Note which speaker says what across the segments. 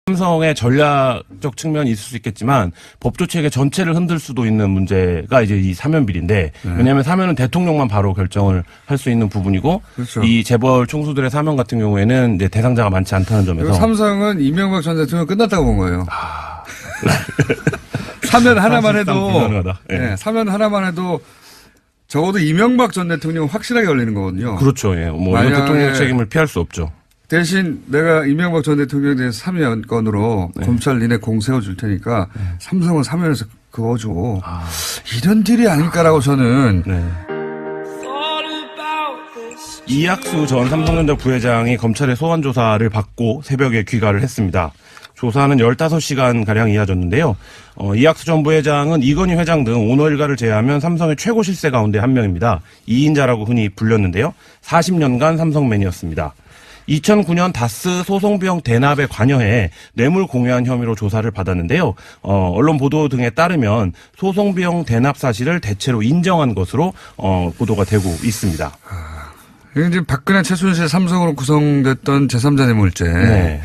Speaker 1: 삼성의 전략적 측면이 있을 수 있겠지만 법조 체계 전체를 흔들 수도 있는 문제가 이제 이 사면비리인데 왜냐하면 사면은 대통령만 바로 결정을 할 수 있는 부분이고
Speaker 2: 그렇죠.
Speaker 1: 이 재벌 총수들의 사면 같은 경우에는 이제 대상자가 많지 않다는 점에서
Speaker 2: 삼성은 이명박 전 대통령 끝났다고 본 거예요. 사면 하나만 해도
Speaker 1: 네.
Speaker 2: 사면 하나만 해도 적어도 이명박 전 대통령 확실하게 걸리는 거거든요.
Speaker 1: 그렇죠. 예. 뭐 이건 대통령 책임을 피할 수 없죠.
Speaker 2: 대신 내가 이명박 전 대통령에 대해서 사면 건으로 검찰 니네 공 세워줄 테니까 삼성은 사면에서 그어줘. 이런 딜이 아닐까라고 저는.
Speaker 1: 이학수 전 삼성전자 부회장이 검찰의 소환 조사를 받고 새벽에 귀가를 했습니다. 조사는 15시간가량 이어졌는데요. 이학수 전 부회장은 이건희 회장 등 오너 일가를 제외하면 삼성의 최고 실세 가운데 한 명입니다. 2인자라고 흔히 불렸는데요. 40년간 삼성맨이었습니다. 2009년 다스 소송 비용 대납에 관여해 뇌물 공유한 혐의로 조사를 받았는데요. 언론 보도 등에 따르면 소송 비용 대납 사실을 대체로 인정한 것으로 보도가 되고 있습니다.
Speaker 2: 이게 지금 박근혜 최순실 삼성으로 구성됐던 제3자 뇌물죄.
Speaker 1: 네.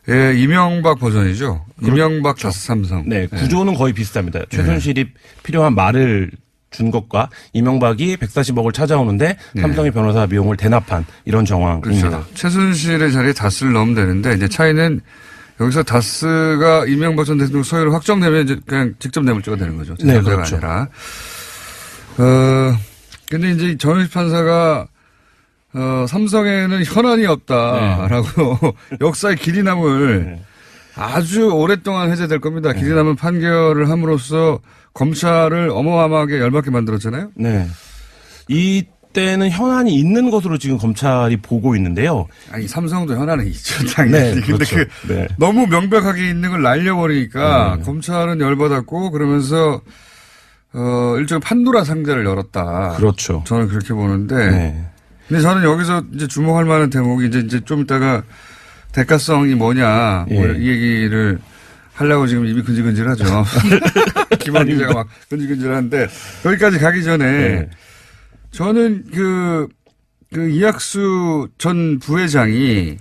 Speaker 2: 예, 이명박 버전이죠. 이명박 다스 삼성.
Speaker 1: 네, 구조는 거의 비슷합니다. 최순실이 필요한 말을 준 것과 이명박이 140억을 찾아오는데 삼성의 변호사 비용을 대납한 이런 정황입니다.
Speaker 2: 그렇죠. 최순실의 자리에 다스를 넣으면 되는데 이제 차이는 여기서 다스가 이명박 전 대통령 소유로 확정되면 이제 그냥 직접 뇌물죄가 되는 거죠.
Speaker 1: 네, 그렇죠.
Speaker 2: 아니라. 근데 이제 정의식 판사가 삼성에는 현안이 없다라고 역사의 길이 남을 아주 오랫동안 회자될 겁니다. 길이 남은 판결을 함으로써 검찰을 어마어마하게 열받게 만들었잖아요.
Speaker 1: 네. 이때는 현안이 있는 것으로 지금 검찰이 보고 있는데요.
Speaker 2: 아니, 삼성도 현안은 있죠, 당연히.
Speaker 1: 네, 그렇죠.
Speaker 2: 근데 너무 명백하게 있는 걸 날려버리니까 검찰은 열받았고 그러면서 일종의 판도라 상자를 열었다.
Speaker 1: 그렇죠.
Speaker 2: 저는 그렇게 보는데. 근데 저는 여기서 이제 주목할 만한 대목이 이제 좀 이따가 대가성이 뭐냐, 뭐 이 얘기를 하려고 지금 입이 근질근질하죠. 김한 기자가 막 근질근질한데 거기까지 가기 전에 저는 그 이학수 전 부회장이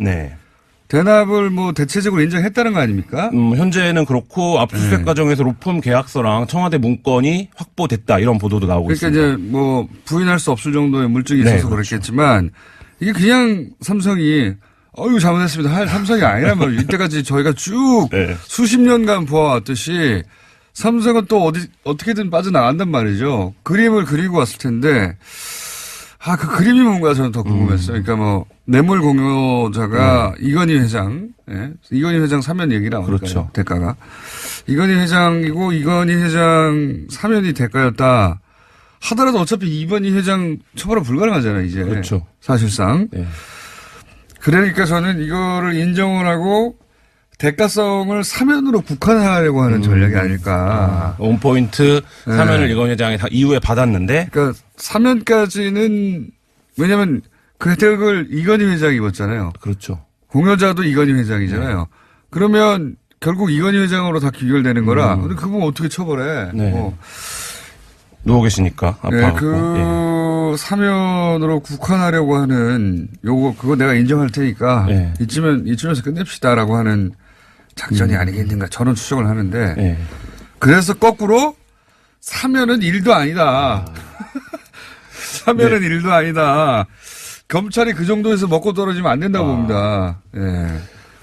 Speaker 2: 대납을 뭐 대체적으로 인정했다는 거 아닙니까?
Speaker 1: 현재는 그렇고 압수수색 과정에서 로펌 계약서랑 청와대 문건이 확보됐다 이런 보도도 나오고 있습니다.
Speaker 2: 그러니까 이제 뭐 부인할 수 없을 정도의 물증이 있어서 그렇겠지만 이게 그냥 삼성이 어유 잘못했습니다. 할 삼성이 아니란 말이에요. 이때까지 저희가 쭉 수십 년간 보아왔듯이 삼성은 또 어떻게든 빠져나간단 말이죠. 그림을 그리고 왔을 텐데 그 그림이 뭔가 저는 더 궁금했어요. 그러니까 뭐 뇌물 공여자가 이건희 회장, 이건희 회장 사면 얘기 나오니까요.
Speaker 1: 그렇죠.
Speaker 2: 대가가 이건희 회장이고 이건희 회장 사면이 대가였다 하더라도 어차피 이건희 회장 처벌은 불가능하잖아요. 이제
Speaker 1: 그렇죠.
Speaker 2: 사실상. 그러니까 저는 이거를 인정을 하고 대가성을 사면으로 국한하려고 하는 전략이 아닐까.
Speaker 1: 원포인트 사면을 이건희 회장이 이후에 받았는데.
Speaker 2: 그러니까 사면까지는 왜냐하면 그 혜택을 이건희 회장이 입었잖아요.
Speaker 1: 그렇죠.
Speaker 2: 공여자도 이건희 회장이잖아요. 그러면 결국 이건희 회장으로 다 귀결되는 거라. 근데 그분 어떻게 처벌해?
Speaker 1: 누워 계시니까 아파하고.
Speaker 2: 사면으로 국한하려고 하는 그거 내가 인정할 테니까 이쯤에서 끝냅시다라고 하는 작전이 아니겠는가 저는 추정을 하는데 그래서 거꾸로 사면은 일도 아니다. 사면은 일도 아니다. 검찰이 그 정도에서 먹고 떨어지면 안 된다고 봅니다.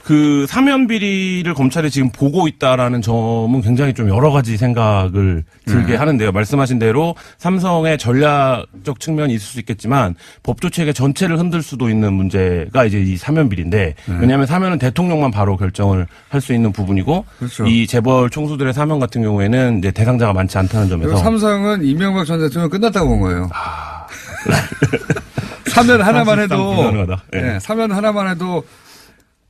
Speaker 1: 그 사면 비리를 검찰이 지금 보고 있다라는 점은 굉장히 좀 여러 가지 생각을 들게 하는데요. 말씀하신 대로 삼성의 전략적 측면이 있을 수 있겠지만 법조 체계 전체를 흔들 수도 있는 문제가 이제 이 사면 비리인데 왜냐하면 사면은 대통령만 바로 결정을 할 수 있는 부분이고
Speaker 2: 그렇죠.
Speaker 1: 이 재벌 총수들의 사면 같은 경우에는 이제 대상자가 많지 않다는 점에서
Speaker 2: 삼성은 이명박 전 대통령 끝났다고 본 거예요. 사면 하나만 해도 사면 하나만 해도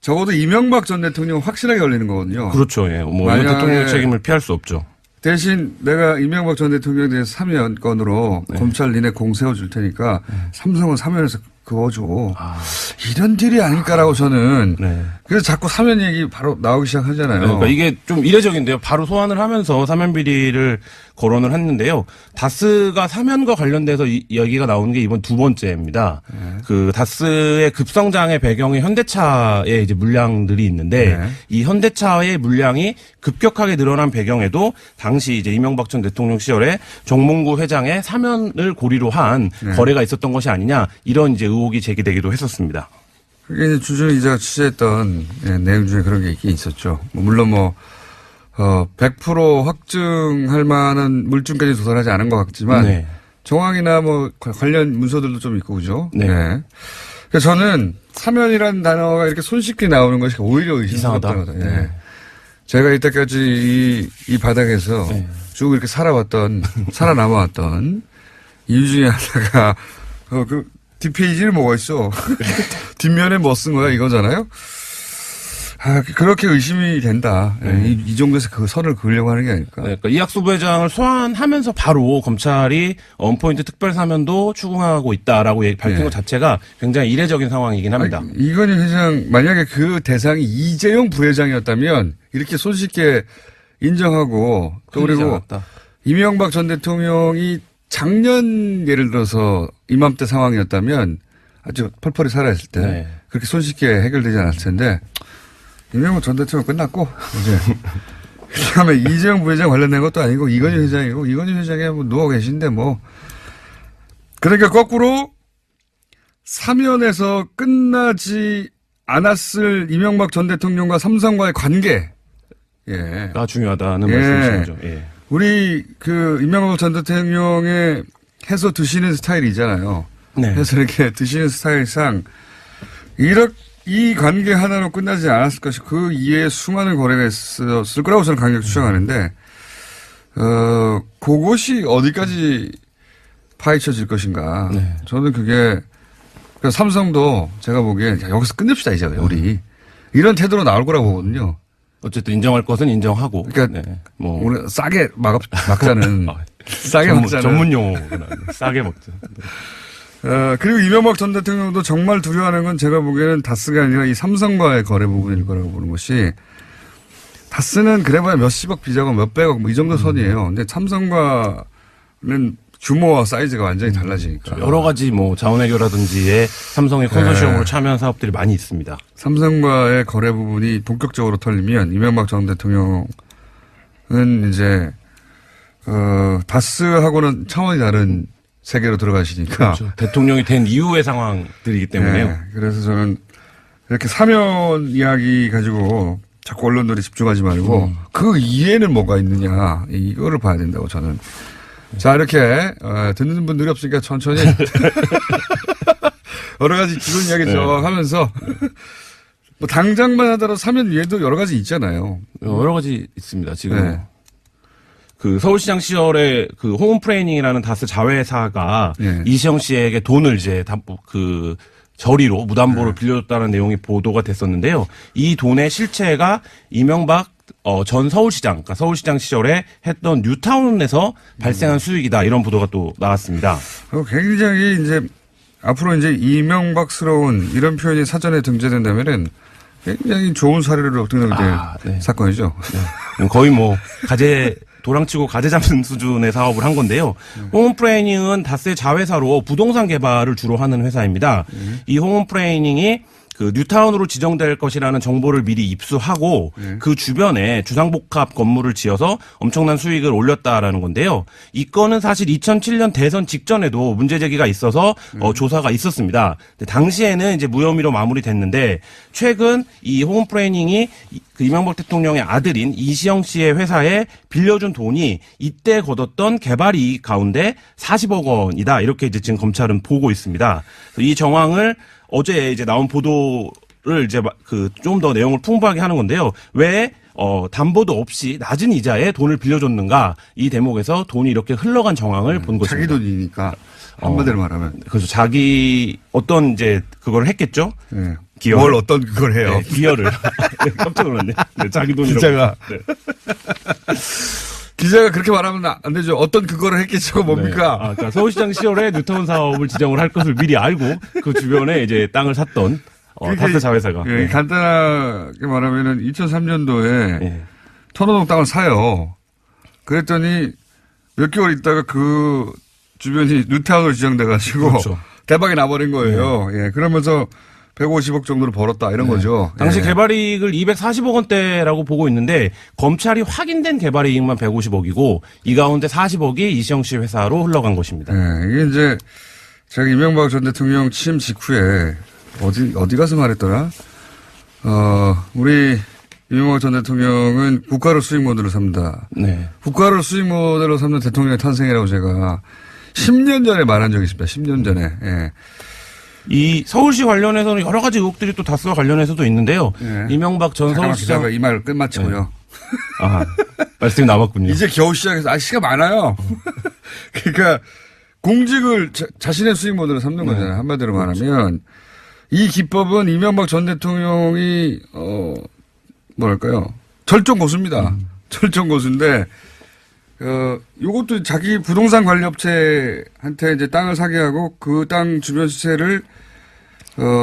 Speaker 2: 적어도 이명박 전 대통령 확실하게 걸리는 거거든요.
Speaker 1: 그렇죠. 뭐 이건 대통령 책임을 피할 수 없죠.
Speaker 2: 대신 내가 이명박 전 대통령에 대해서 사면 건으로 검찰 니네 공 세워줄 테니까 삼성은 사면에서 그어줘. 이런 딜이 아닐까라고 저는.
Speaker 1: 네.
Speaker 2: 그래서 자꾸 사면 얘기 바로 나오기 시작하잖아요.
Speaker 1: 그러니까 이게 좀 이례적인데요. 바로 소환을 하면서 사면 비리를 거론을 했는데요. 다스가 사면과 관련돼서 여기가 나오는 게 이번 두 번째입니다. 그 다스의 급성장의 배경에 현대차의 이제 물량들이 있는데 이 현대차의 물량이 급격하게 늘어난 배경에도 당시 이제 이명박 전 대통령 시절에 정몽구 회장의 사면을 고리로 한 거래가 있었던 것이 아니냐 이런 이제 의혹이 제기되기도 했었습니다.
Speaker 2: 그게 이제 주준희 기자가 취재했던 내용 중에 그런 게 있긴 있었죠. 물론 100% 확증할 만한 물증까지 도달하지 않은 것 같지만
Speaker 1: 네.
Speaker 2: 정황이나 관련 문서들도 좀 있고 그죠.
Speaker 1: 네.
Speaker 2: 그래서 저는 사면이라는 단어가 이렇게 손쉽게 나오는 것이 오히려 의심스럽다거든요. 네. 제가 이때까지 이 바닥에서 쭉 이렇게 살아남아왔던 이유 중에 하나가 그 뒷페이지는 뭐가 있어? 뒷면에 뭐 쓴 거야 이거잖아요. 그렇게 의심이 된다. 이 정도에서 그 선을 그으려고 하는 게 아닐까.
Speaker 1: 네, 그러니까 이학수 부회장을 소환하면서 바로 검찰이 원포인트 특별 사면도 추궁하고 있다라고 밝힌 것 자체가 굉장히 이례적인 상황이긴 합니다.
Speaker 2: 이건희 회장 만약에 그 대상이 이재용 부회장이었다면 이렇게 손쉽게 인정하고 또 그리고
Speaker 1: 않았다.
Speaker 2: 이명박 전 대통령이 작년 예를 들어서 이맘때 상황이었다면 아주 펄펄이 살아있을 때 그렇게 손쉽게 해결되지 않았을 텐데 이명박 전 대통령 끝났고 이제 그다음에 이재용 부회장 관련된 것도 아니고 이건희 회장이고 이건희 회장이 누워 계신데 그러니까 거꾸로 사면에서 끝나지 않았을 이명박 전 대통령과 삼성과의 관계
Speaker 1: 가 중요하다는 말씀이신 거죠.
Speaker 2: 우리 이명박 전 대통령의 해서 드시는 스타일이잖아요. 해서 이렇게 드시는 스타일상 이 관계 하나로 끝나지 않았을 것이 그 이외에 수많은 거래가 있었을 거라고 저는 강력히 추정하는데 그것이 어디까지 파헤쳐질 것인가. 저는 그게 삼성도 제가 보기엔 여기서 끝냅시다 이제 우리 이런 태도로 나올 거라고 보거든요.
Speaker 1: 어쨌든 인정할 것은 인정하고.
Speaker 2: 그러니까 우리 싸게 막자는 싸게 먹자는
Speaker 1: 전문 용어구나. 싸게 먹자.
Speaker 2: 그리고 이명박 전 대통령도 정말 두려워하는 건 제가 보기에는 다스가 아니라 이 삼성과의 거래 부분일 거라고 보는 것이 다스는 그래봐야 몇십억 비자고 몇백억 이 정도 선이에요. 근데 삼성과는 규모와 사이즈가 완전히 달라지니까.
Speaker 1: 여러 가지 자원외교라든지의 삼성의 컨소시엄으로 참여한 사업들이 많이 있습니다.
Speaker 2: 삼성과의 거래 부분이 본격적으로 털리면 이명박 전 대통령은 이제 다스하고는 차원이 다른 세계로 들어가시니까.
Speaker 1: 그렇죠. 대통령이 된 이후의 상황들이기 때문에요.
Speaker 2: 그래서 저는 이렇게 사면 이야기 가지고 자꾸 언론들이 집중하지 말고 그 이해는 뭐가 있느냐 이거를 봐야 된다고 저는. 자, 이렇게 듣는 분들이 없으니까 천천히 여러 가지 기본 이야기 쭉 하면서 당장만 하더라도 사면 위에도 여러 가지 있잖아요.
Speaker 1: 여러 가지 있습니다. 지금 그 서울시장 시절에 그 홈프레이닝이라는 다스 자회사가 이시영 씨에게 돈을 이제 저리로 무담보로 빌려줬다는 내용이 보도가 됐었는데요. 이 돈의 실체가 이명박 전 서울시장, 그러니까 서울시장 시절에 했던 뉴타운에서 발생한 수익이다 이런 보도가 또 나왔습니다.
Speaker 2: 굉장히 이제 앞으로 이제 이명박스러운 이런 표현이 사전에 등재된다면은 굉장히 좋은 사례로 등록될 사건이죠.
Speaker 1: 거의 도랑치고 가재 잡는 수준의 사업을 한 건데요. 홈프레이닝은 다스의 자회사로 부동산 개발을 주로 하는 회사입니다. 이 홈프레이닝이 그 뉴타운으로 지정될 것이라는 정보를 미리 입수하고 그 주변에 주상복합 건물을 지어서 엄청난 수익을 올렸다라는 건데요. 이 건은 사실 2007년 대선 직전에도 문제 제기가 있어서 조사가 있었습니다. 근데 당시에는 이제 무혐의로 마무리됐는데 최근 이 홈프레이닝이 그 이명박 대통령의 아들인 이시영 씨의 회사에 빌려준 돈이 이때 거뒀던 개발 이익 가운데 40억 원이다. 이렇게 이제 지금 검찰은 보고 있습니다. 이 정황을 어제 이제 나온 보도를 이제 좀 더 내용을 풍부하게 하는 건데요. 왜 담보도 없이 낮은 이자에 돈을 빌려줬는가 이 대목에서 돈이 이렇게 흘러간 정황을 본 것입니다.
Speaker 2: 자기 돈이니까 한마디로 말하면.
Speaker 1: 그래서 자기 어떤 이제 그걸 했겠죠.
Speaker 2: 기여를. 뭘 어떤 그걸 해요.
Speaker 1: 기여를. 깜짝 놀랐네. 자기 돈이라고.
Speaker 2: 기자가. 기자가 그렇게 말하면 안 되죠. 어떤 그거를 했겠죠. 뭡니까?
Speaker 1: 네. 그러니까 서울시장 시절에 뉴타운 사업을 지정을 할 것을 미리 알고 그 주변에 이제 땅을 샀던 다스 자회사가.
Speaker 2: 예, 간단하게 말하면은 2003년도에
Speaker 1: 예.
Speaker 2: 천호동 땅을 사요. 그랬더니 몇 개월 있다가 그 주변이 뉴타운으로 지정돼가지고
Speaker 1: 그렇죠.
Speaker 2: 대박이 나버린 거예요. 예, 그러면서 150억 정도를 벌었다 이런 거죠.
Speaker 1: 당시
Speaker 2: 예.
Speaker 1: 개발이익을 240억 원대라고 보고 있는데 검찰이 확인된 개발이익만 150억이고 이 가운데 40억이 이시영 씨 회사로 흘러간 것입니다.
Speaker 2: 예, 이게 이제 제가 이명박 전 대통령 취임 직후에 어디 가서 말했더라? 우리 이명박 전 대통령은 국가를 수익 모델로 삼는다.
Speaker 1: 네.
Speaker 2: 국가를 수익 모델로 삼는 대통령의 탄생이라고 제가 10년 전에 말한 적이 있습니다. 10년 전에. 예.
Speaker 1: 이 서울시 관련해서는 여러 가지 의혹들이 또 다스와 관련해서도 있는데요.
Speaker 2: 예.
Speaker 1: 이명박 전 서울시장
Speaker 2: 이 말을 끝마치고요.
Speaker 1: 아, 말씀이 남았군요.
Speaker 2: 이제 겨우 시작해서 시가 많아요. 그러니까 공직을 자신의 수익 모델로 삼는 거잖아요. 한마디로 말하면 이 기법은 이명박 전 대통령이 뭐랄까요? 절정 고수입니다. 절정 고수인데 요것도 자기 부동산 관리업체한테 이제 땅을 사게 하고 그 땅 주변 시세를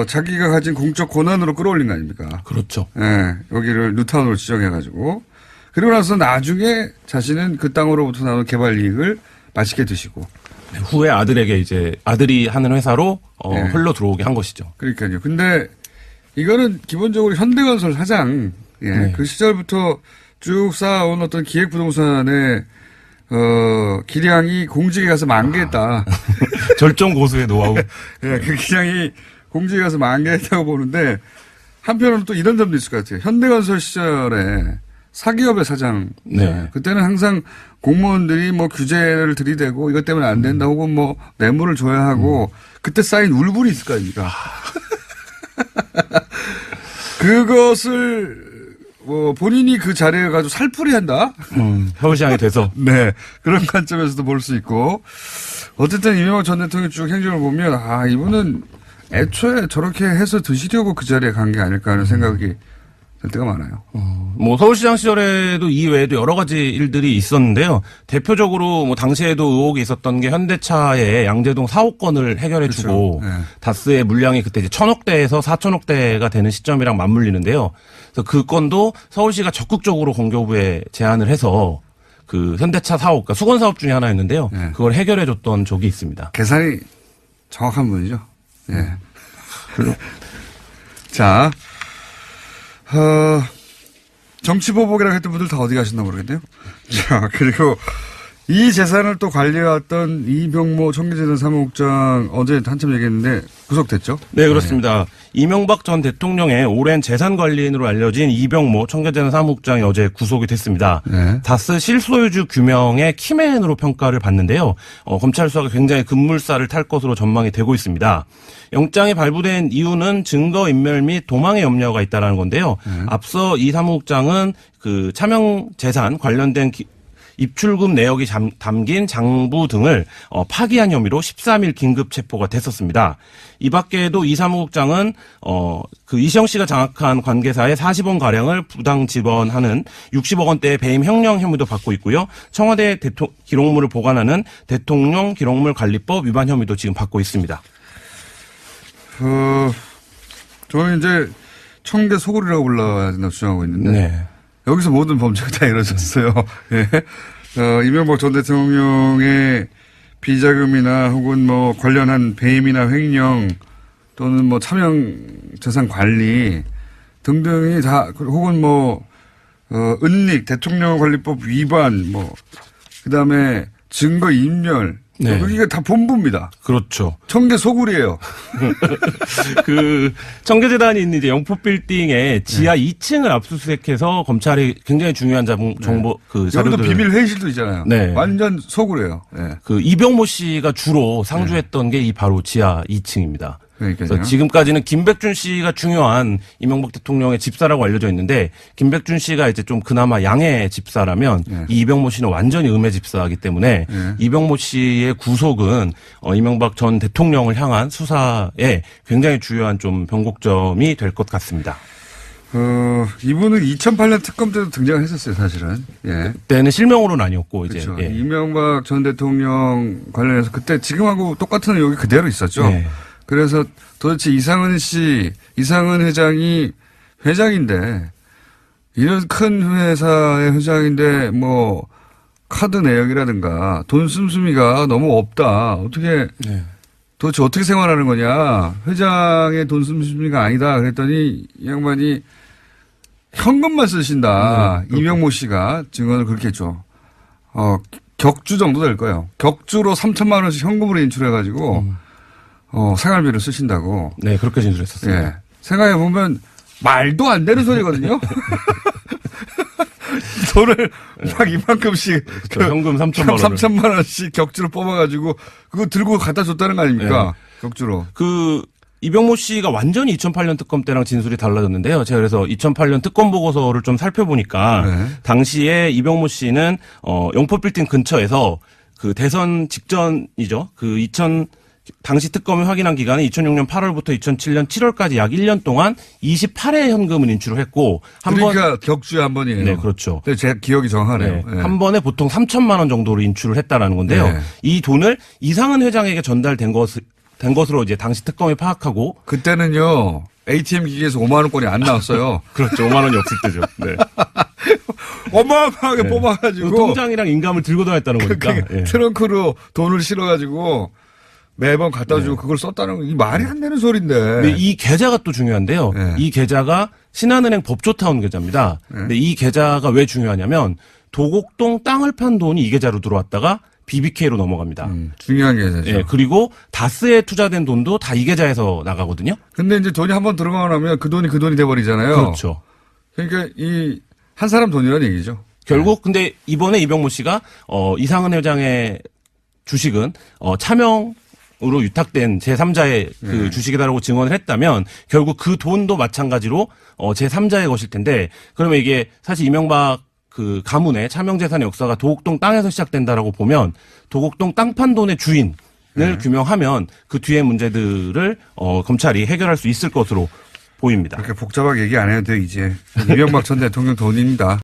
Speaker 2: 자기가 가진 공적 권한으로 끌어올린 거 아닙니까?
Speaker 1: 그렇죠.
Speaker 2: 예, 여기를 뉴타운으로 지정해가지고 그리고 나서 나중에 자신은 그 땅으로부터 나오는 개발 이익을 맛있게 드시고
Speaker 1: 후에 아들에게 이제 아들이 하는 회사로
Speaker 2: 네.
Speaker 1: 흘러 들어오게 한 것이죠.
Speaker 2: 그러니까요. 근데 이거는 기본적으로 현대건설 사장 예,
Speaker 1: 네.
Speaker 2: 그 시절부터 쭉 쌓아온 어떤 기획부동산의 기량이 공직에 가서 만개했다.
Speaker 1: 절정 고수의 노하우.
Speaker 2: 예, 그 기량이 공직에 가서 만개했다고 보는데 한편으로는 또 이런 점도 있을 것 같아요. 현대건설 시절에 사기업의 사장.
Speaker 1: 네.
Speaker 2: 그때는 항상 공무원들이 뭐 규제를 들이대고 이것 때문에 안 된다 혹은 뭐 뇌물을 줘야 하고 그때 쌓인 울분이 있을 거 아닙니까? 그것을 본인이 그 자리에 가지고 살풀이 한다?
Speaker 1: 서울시장이 돼서.
Speaker 2: 네. 그런 관점에서도 볼 수 있고. 어쨌든 이명박 전 대통령 쭉 행적을 보면 이분은 애초에 저렇게 해서 드시려고 그 자리에 간 게 아닐까 하는 생각이 들 때가 많아요.
Speaker 1: 뭐 서울시장 시절에도 이외에도 여러 가지 일들이 있었는데요. 대표적으로 뭐 당시에도 의혹이 있었던 게 현대차의 양재동 사옥권을 해결해주고
Speaker 2: 그렇죠. 네.
Speaker 1: 다스의 물량이 그때 이제 1,000억대에서 4,000억대가 되는 시점이랑 맞물리는데요. 그래서 그 건도 서울시가 적극적으로 공교부에 제안을 해서 그 현대차 사옥, 그러니까 수건 사업 중에 하나였는데요.
Speaker 2: 네.
Speaker 1: 그걸 해결해줬던 적이 있습니다.
Speaker 2: 계산이 정확한 분이죠. 예. 자, 정치보복이라고 했던 분들 다 어디 가셨나 모르겠네요. 자, 그리고 이 재산을 또 관리해왔던 이병모 청계재단 사무국장 어제 한참 얘기했는데 구속됐죠?
Speaker 1: 네, 그렇습니다. 이명박 전 대통령의 오랜 재산 관리인으로 알려진 이병모 청계재단 사무국장이 어제 구속이 됐습니다.
Speaker 2: 네.
Speaker 1: 다스 실소유주 규명의 키맨으로 평가를 받는데요. 검찰 수사가 굉장히 급물살을 탈 것으로 전망이 되고 있습니다. 영장이 발부된 이유는 증거인멸 및 도망의 염려가 있다는 건데요. 앞서 이 사무국장은 그 차명 재산 관련된 입출금 내역이 담긴 장부 등을 파기한 혐의로 13일 긴급 체포가 됐었습니다. 이 밖에도 이 사무국장은 그 이시영 씨가 장악한 관계사의 40원 가량을 부당 지원하는 60억 원대의 배임 횡령 혐의도 받고 있고요. 청와대 기록물을 보관하는 대통령 기록물 관리법 위반 혐의도 지금 받고 있습니다.
Speaker 2: 저는 이제 청계 소굴이라고 불러야 된다고 주장하고 있는데
Speaker 1: 네.
Speaker 2: 여기서 모든 범죄가 다 이루어졌어요. 예. 이명박 전 대통령의 비자금이나 혹은 뭐 관련한 배임이나 횡령 또는 뭐 차명 재산 관리 등등이 다 혹은 뭐 은닉 대통령 관리법 위반 뭐 그다음에 증거 인멸
Speaker 1: 네.
Speaker 2: 여기가 다 본부입니다.
Speaker 1: 그렇죠.
Speaker 2: 청계 소굴이에요.
Speaker 1: 그 청계재단이 있는 이제 영포 빌딩의 지하 2층을 압수수색해서 검찰이 굉장히 중요한 정보 그
Speaker 2: 여기도
Speaker 1: 자료들
Speaker 2: 비밀 회의실도 있잖아요.
Speaker 1: 네.
Speaker 2: 완전 소굴이에요. 네.
Speaker 1: 그 이병모 씨가 주로 상주했던 게 이 바로 지하 2층입니다.
Speaker 2: 그러니까요.
Speaker 1: 그래서 지금까지는 김백준 씨가 중요한 이명박 대통령의 집사라고 알려져 있는데 김백준 씨가 이제 좀 그나마 양의 집사라면 이 이병모 씨는 완전히 음의 집사이기 때문에 이병모 씨의 구속은 이명박 전 대통령을 향한 수사에 굉장히 중요한 좀 변곡점이 될 것 같습니다.
Speaker 2: 이분은 2008년 특검 때도 등장했었어요, 사실은. 예.
Speaker 1: 그때는 실명으로는 아니었고 이제
Speaker 2: 그렇죠.
Speaker 1: 예.
Speaker 2: 이명박 전 대통령 관련해서 그때 지금하고 똑같은 의혹이 그대로 있었죠.
Speaker 1: 네.
Speaker 2: 그래서 도대체 이상은 회장이 회장인데 이런 큰 회사의 회장인데 뭐 카드 내역이라든가 돈 씀씀이가 너무 없다. 어떻게
Speaker 1: 네.
Speaker 2: 도대체 어떻게 생활하는 거냐. 회장의 돈 씀씀이가 아니다. 그랬더니 이 양반이 현금만 쓰신다. 이명모 씨가 증언을 그렇게 했죠. 격주 정도 될 거예요. 격주로 3천만 원씩 현금으로 인출해가지고 생활비를 쓰신다고.
Speaker 1: 네, 그렇게 진술했었어요.
Speaker 2: 예. 생각해보면 말도 안 되는 소리거든요. 돈을 막 이만큼씩
Speaker 1: 그렇죠. 현금 3천만 원.
Speaker 2: 3천만 원씩 격주로 뽑아가지고 그거 들고 갖다 줬다는 거 아닙니까? 격주로.
Speaker 1: 이병모 씨가 완전히 2008년 특검 때랑 진술이 달라졌는데요. 제가 그래서 2008년 특검 보고서를 좀 살펴보니까
Speaker 2: 네.
Speaker 1: 당시에 이병모 씨는 영포 빌딩 근처에서 그 대선 직전이죠. 당시 특검이 확인한 기간은 2006년 8월부터 2007년 7월까지 약 1년 동안 28회 현금을 인출을 했고
Speaker 2: 그러니까 격주에 한 번이에요.
Speaker 1: 네, 그렇죠.
Speaker 2: 네, 제 기억이 정하네요.
Speaker 1: 네,
Speaker 2: 네.
Speaker 1: 한 번에 보통 3천만 원 정도로 인출을 했다라는 건데요.
Speaker 2: 네.
Speaker 1: 이 돈을 이상은 회장에게 전달된 것으로 이제 당시 특검이 파악하고
Speaker 2: 그때는요. ATM 기기에서 5만 원권이 안 나왔어요.
Speaker 1: 그렇죠. 5만 원이 없을 때죠. 네.
Speaker 2: 어마어마하게 뽑아가지고
Speaker 1: 통장이랑 인감을 들고 다녔다는 거니까. 예.
Speaker 2: 트렁크로 돈을 실어가지고 매번 갖다 주고 그걸 썼다는 거, 이 말이 안 되는 소리인데.
Speaker 1: 근데 이 계좌가 또 중요한데요.
Speaker 2: 네.
Speaker 1: 이 계좌가 신한은행 법조타운 계좌입니다. 근데 이 계좌가 왜 중요하냐면 도곡동 땅을 판 돈이 이 계좌로 들어왔다가 BBK로 넘어갑니다.
Speaker 2: 중요한 계좌죠.
Speaker 1: 예, 그리고 다스에 투자된 돈도 다 이 계좌에서 나가거든요.
Speaker 2: 근데 이제 돈이 한번 들어가고 나면 그 돈이 돼버리잖아요.
Speaker 1: 그렇죠.
Speaker 2: 그러니까 한 사람 돈이라는 얘기죠.
Speaker 1: 결국 근데 이번에 이병모 씨가 이상은 회장의 주식은 차명으로 유탁된 제3자의 그 주식이다라고 증언을 했다면 결국 그 돈도 마찬가지로 제3자의 것일 텐데 그러면 이게 사실 이명박 그 가문의 차명 재산의 역사가 도곡동 땅에서 시작된다라고 보면 도곡동 땅 판 돈의 주인을 규명하면 그 뒤의 문제들을 검찰이 해결할 수 있을 것으로 보입니다.
Speaker 2: 그렇게 복잡하게 얘기 안 해도 돼 이제. 이명박 전 대통령 돈입니다.